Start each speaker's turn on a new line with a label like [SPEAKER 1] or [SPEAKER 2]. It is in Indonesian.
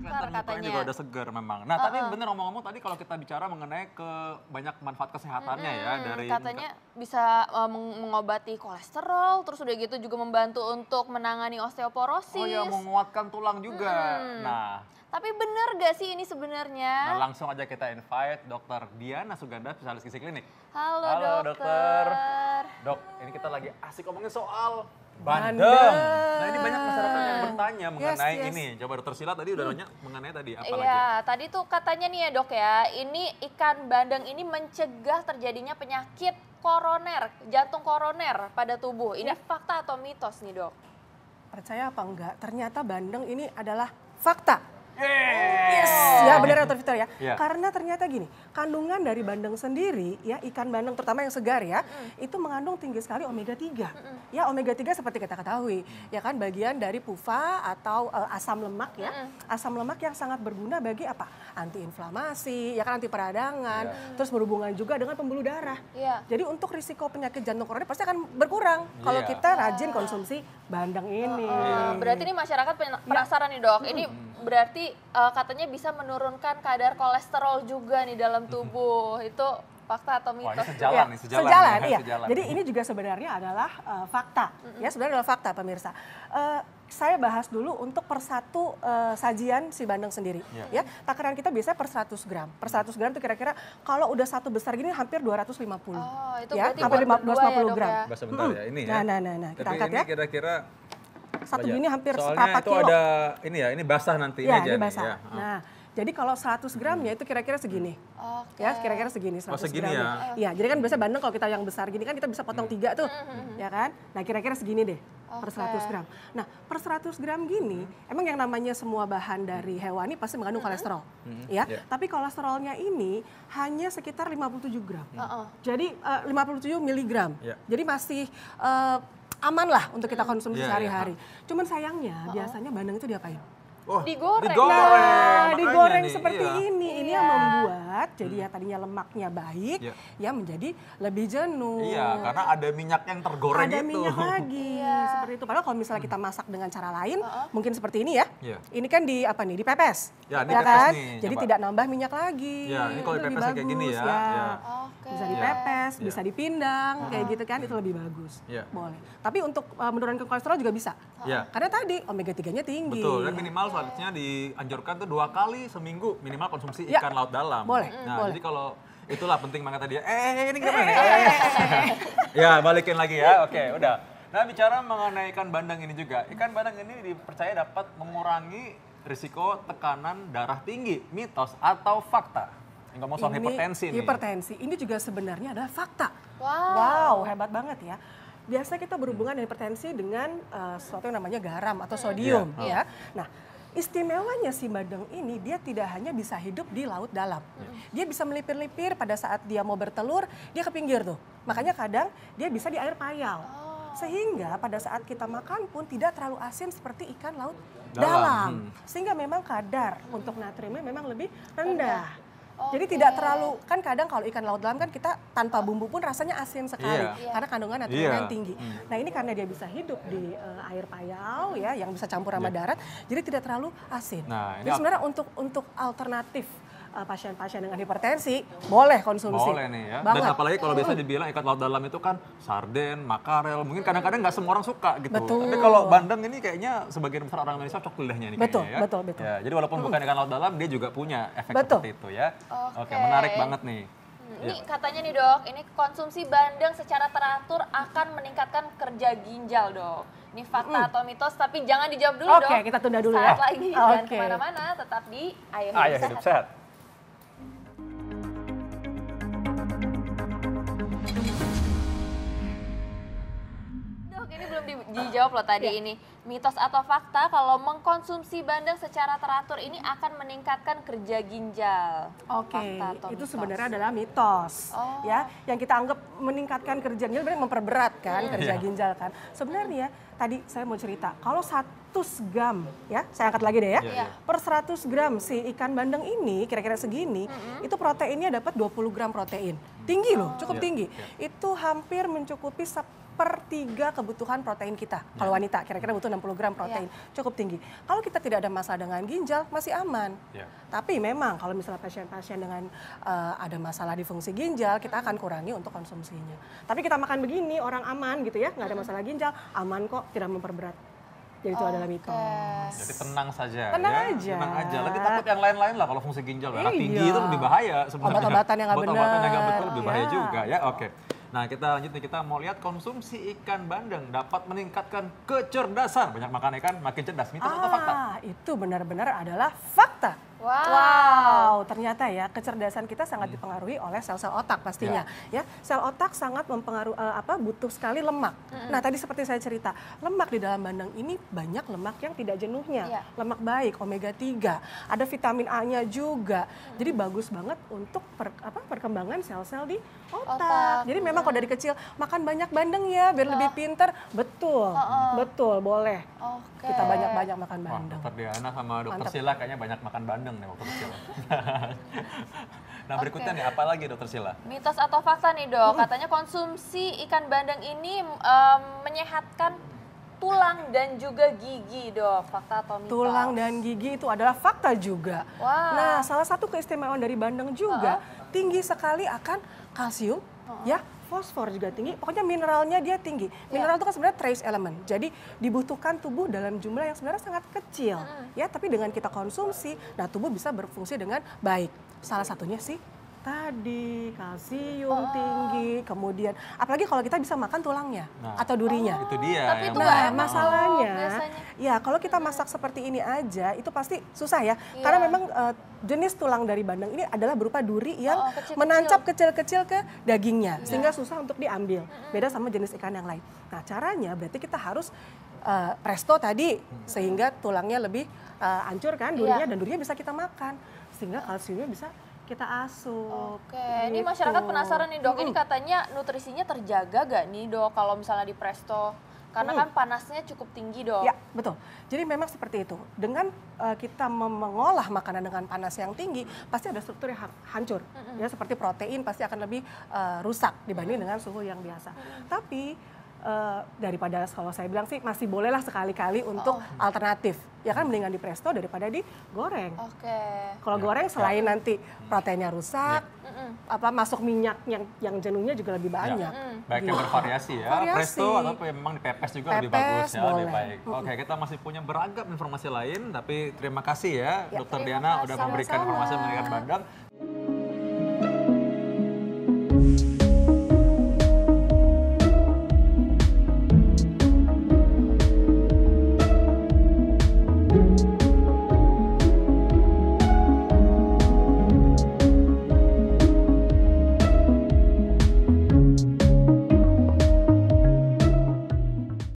[SPEAKER 1] kelihatan mukanya juga udah segar memang. Nah, tapi bener ngomong-ngomong tadi kalau kita bicara mengenai banyak manfaat kesehatannya ya dari
[SPEAKER 2] katanya bisa mengobati kolesterol, terus udah gitu juga membantu untuk menangani osteoporosis.
[SPEAKER 1] Oh ya, menguatkan tulang juga. Nah,
[SPEAKER 2] tapi bener gak sih ini sebenarnya?
[SPEAKER 1] Nah, langsung aja kita invite Dr. Diana Suganda, spesialis gizi klinik.
[SPEAKER 2] Halo dokter.
[SPEAKER 1] Dok, ini kita lagi asik ngomongin soal bandeng. Nah, ini banyak masyarakat yang bertanya mengenai ini. Coba dokter Sila tadi udah nanya mengenai tadi apa lagi?
[SPEAKER 2] Iya, tadi tuh katanya nih ya dok ya, ini ikan bandeng ini mencegah terjadinya penyakit koroner, jantung koroner pada tubuh. Ini fakta atau mitos nih dok?
[SPEAKER 3] Percaya apa enggak, ternyata bandeng ini adalah fakta. Yes, ya benar Dr. Victor ya. Karena ternyata gini, kandungan dari bandeng sendiri ya, ikan bandeng terutama yang segar ya, itu mengandung tinggi sekali omega 3. Ya omega 3 seperti kita ketahui, ya kan bagian dari PUFA atau asam lemak ya. Asam lemak yang sangat berguna bagi apa? Antiinflamasi, ya kan anti peradangan, terus berhubungan juga dengan pembuluh darah. Jadi untuk risiko penyakit jantung koroner pasti akan berkurang kalau kita rajin konsumsi bandeng ini.
[SPEAKER 2] Berarti ini masyarakat penasaran nih dok, ini berarti katanya bisa menurunkan kadar kolesterol juga nih dalam tubuh. Itu fakta atau mitos?
[SPEAKER 1] Wah, ini sejalan nih,
[SPEAKER 3] sejalan, iya. Jadi ini juga sebenarnya adalah fakta. Ya, sebenarnya adalah fakta pemirsa. Saya bahas dulu untuk per satu sajian si bandeng sendiri. Ya, takaran kita biasanya per 100 gram. Per 100 gram itu kira-kira kalau udah satu besar gini hampir 250.
[SPEAKER 2] Oh, itu
[SPEAKER 3] ya,
[SPEAKER 2] berarti
[SPEAKER 3] hampir 250 gram.
[SPEAKER 1] Sebentar ya, ini ya.
[SPEAKER 3] Nah, kita angkat ya.
[SPEAKER 1] Kira-kira
[SPEAKER 3] satu gini hampir
[SPEAKER 1] seperempat kilo. Soalnya itu ada ini ya, ini basah nanti
[SPEAKER 3] ya,
[SPEAKER 1] ini aja.
[SPEAKER 3] Ini basah.
[SPEAKER 1] Ya.
[SPEAKER 3] Nah, jadi kalau 100 gramnya itu kira-kira segini. Ya, kira-kira segini 100
[SPEAKER 1] segini
[SPEAKER 3] gramnya. Iya, jadi kan biasa bandeng kalau kita yang besar gini kan kita bisa potong 3 tuh. Ya kan? Nah, kira-kira segini deh. Per 100 gram. Nah, per 100 gram gini, emang yang namanya semua bahan dari hewani pasti mengandung kolesterol. Ya, tapi kolesterolnya ini hanya sekitar 57 gram. Jadi 57 miligram. Jadi masih aman lah untuk kita konsumsi sehari-hari. Cuman sayangnya biasanya bandeng itu diapain?
[SPEAKER 2] Digoreng.
[SPEAKER 3] Nah, digoreng seperti ini. Ini yang membuat jadi ya tadinya lemaknya baik, ya menjadi lebih jenuh.
[SPEAKER 1] Iya, karena ada minyak yang tergoreng
[SPEAKER 3] ada minyak lagi, seperti itu. Padahal kalau misalnya kita masak dengan cara lain, mungkin seperti ini ya. Ini kan dipepes.
[SPEAKER 1] Ya,
[SPEAKER 3] kan?
[SPEAKER 1] nih,
[SPEAKER 3] jadi tidak nambah minyak lagi.
[SPEAKER 1] Ya, ini kalau dipepes kayak gini ya.
[SPEAKER 3] Bisa dipepes, bisa dipindang, kayak gitu kan, itu lebih bagus. Boleh. Tapi untuk menurunkan kolesterol juga bisa. Karena tadi omega 3-nya tinggi.
[SPEAKER 1] Betul, dan minimal selanjutnya dianjurkan tuh 2 kali seminggu minimal konsumsi ikan laut dalam.
[SPEAKER 3] Boleh.
[SPEAKER 1] Nah, jadi kalau itulah penting banget tadi ya. Ini kenapa nih? Ya, balikin lagi ya. Oke, udah. Nah, bicara mengenai ikan bandeng ini juga. Ikan bandeng ini dipercaya dapat mengurangi risiko tekanan darah tinggi, mitos atau fakta? Ngomong soal hipertensi nih.
[SPEAKER 3] Hipertensi, ini juga sebenarnya adalah fakta. Wow, hebat banget ya. Biasa kita berhubungan dengan hipertensi dengan sesuatu yang namanya garam atau sodium. Ya. Nah, istimewanya si bandeng ini dia tidak hanya bisa hidup di laut dalam. Dia bisa melipir-lipir pada saat dia mau bertelur, dia ke pinggir tuh. Makanya kadang dia bisa di air payau. Sehingga pada saat kita makan pun tidak terlalu asin seperti ikan laut dalam. Sehingga memang kadar untuk natriumnya memang lebih rendah. Jadi tidak terlalu, kan kadang kalau ikan laut dalam kan kita tanpa bumbu pun rasanya asin sekali. Karena kandungan natriumnya yang tinggi. Nah ini karena dia bisa hidup di air payau ya, yang bisa campur sama darat, jadi tidak terlalu asin. Jadi sebenarnya untuk alternatif pasien-pasien dengan hipertensi boleh konsumsi.
[SPEAKER 1] Boleh nih ya. Dan apalagi kalau biasa dibilang ikan laut dalam itu kan sarden, makarel, mungkin kadang-kadang nggak semua orang suka gitu. Tapi kalau bandeng ini kayaknya sebagian besar orang Indonesia cocok lidahnya nih kayaknya ya. Betul. Ya, jadi walaupun bukan ikan laut dalam, dia juga punya efek seperti itu ya. Oke, menarik banget nih.
[SPEAKER 2] Ini katanya nih dok, ini konsumsi bandeng secara teratur akan meningkatkan kerja ginjal dok. Ini fakta atau mitos, tapi jangan dijawab dulu dok.
[SPEAKER 3] Oke, kita tunda dulu ya.
[SPEAKER 2] Saat lagi, jangan kemana-mana, tetap di Ayo Hidup Sehat. Ini belum dijawab loh tadi ini. Mitos atau fakta kalau mengkonsumsi bandeng secara teratur ini akan meningkatkan kerja ginjal?
[SPEAKER 3] Oke, itu sebenarnya adalah mitos. Ya, yang kita anggap meningkatkan kerja ginjal sebenarnya memperberat kan kerja ginjal kan. Sebenarnya tadi saya mau cerita, kalau 100 gram ya, saya angkat lagi deh ya. Per 100 gram si ikan bandeng ini kira-kira segini, itu proteinnya dapat 20 gram protein. Tinggi loh, cukup tinggi. Itu hampir mencukupi 1/3 kebutuhan protein kita. Kalau wanita kira-kira butuh 60 gram protein, cukup tinggi. Kalau kita tidak ada masalah dengan ginjal, masih aman. Tapi memang kalau misalnya pasien-pasien dengan ada masalah di fungsi ginjal, kita akan kurangi untuk konsumsinya. Tapi kita makan begini, orang aman gitu ya, nggak ada masalah ginjal, aman kok, tidak memperberat. Jadi itu adalah mitos.
[SPEAKER 1] Jadi tenang saja.
[SPEAKER 3] Tenang aja.
[SPEAKER 1] Tenang aja. Lebih takut yang lain-lain lah kalau fungsi ginjal. Darah tinggi itu lebih bahaya sebenarnya.
[SPEAKER 3] Obat-obatan yang nggak benar.
[SPEAKER 1] Obat-obatan yang nggak betul lebih bahaya juga ya. Oke. Nah kita lanjut nih, kita mau lihat konsumsi ikan bandeng dapat meningkatkan kecerdasan. Banyak makan ikan makin cerdas. Mitos atau fakta?
[SPEAKER 3] Itu benar-benar adalah fakta. Ternyata ya kecerdasan kita sangat dipengaruhi oleh sel-sel otak pastinya. Ya, sel otak sangat mempengaruhi butuh sekali lemak. Nah tadi seperti saya cerita, lemak di dalam bandeng ini banyak lemak yang tidak jenuhnya, lemak baik, omega 3, ada vitamin A-nya juga. Jadi bagus banget untuk perkembangan sel-sel di otak. Jadi memang kalau dari kecil makan banyak bandeng ya biar lebih pinter, betul, betul boleh. Kita banyak-banyak makan bandeng.
[SPEAKER 1] Dokter Diana sama Dokter Sila kayaknya banyak makan bandeng nih waktu kecil. Nah berikutnya nih, apa lagi Dokter Sila?
[SPEAKER 2] Mitos atau fakta nih dok, katanya konsumsi ikan bandeng ini menyehatkan tulang dan juga gigi dok, fakta atau mitos?
[SPEAKER 3] Tulang dan gigi itu adalah fakta juga. Nah salah satu keistimewaan dari bandeng juga, tinggi sekali akan kalsium, ya, fosfor juga tinggi, pokoknya mineralnya dia tinggi. Mineral itu kan sebenarnya trace element, jadi dibutuhkan tubuh dalam jumlah yang sebenarnya sangat kecil. Ya, tapi dengan kita konsumsi, nah tubuh bisa berfungsi dengan baik. Salah satunya sih tadi kalsium tinggi, kemudian apalagi kalau kita bisa makan tulangnya atau durinya.
[SPEAKER 1] Itu dia.
[SPEAKER 2] Tapi itu
[SPEAKER 3] masalahnya, ya kalau kita masak seperti ini aja itu pasti susah ya, karena memang jenis tulang dari bandeng ini adalah berupa duri yang menancap kecil-kecil ke dagingnya, sehingga susah untuk diambil. Beda sama jenis ikan yang lain. Nah caranya berarti kita harus presto tadi, sehingga tulangnya lebih hancur kan durinya, dan durinya bisa kita makan, sehingga kalsiumnya bisa kita asup.
[SPEAKER 2] Ini masyarakat penasaran nih dok, ini katanya nutrisinya terjaga gak nih dok kalau misalnya di presto? Karena kan panasnya cukup tinggi dok.
[SPEAKER 3] Ya betul, jadi memang seperti itu. Dengan kita mengolah makanan dengan panas yang tinggi, pasti ada struktur yang hancur. Ya seperti protein pasti akan lebih rusak dibanding dengan suhu yang biasa. Tapi daripada kalau saya bilang sih masih bolehlah sekali-kali untuk alternatif. Ya kan mendingan di presto daripada digoreng. Kalau goreng selain nanti proteinnya rusak, masuk minyak yang jenuhnya juga lebih banyak.
[SPEAKER 1] Baik yang bervariasi ya. Presto atau memang dipepes juga lebih bagus ya, lebih baik. Oke, kita masih punya beragam informasi lain, tapi terima kasih ya Dokter Diana udah memberikan informasi mengenai bandeng.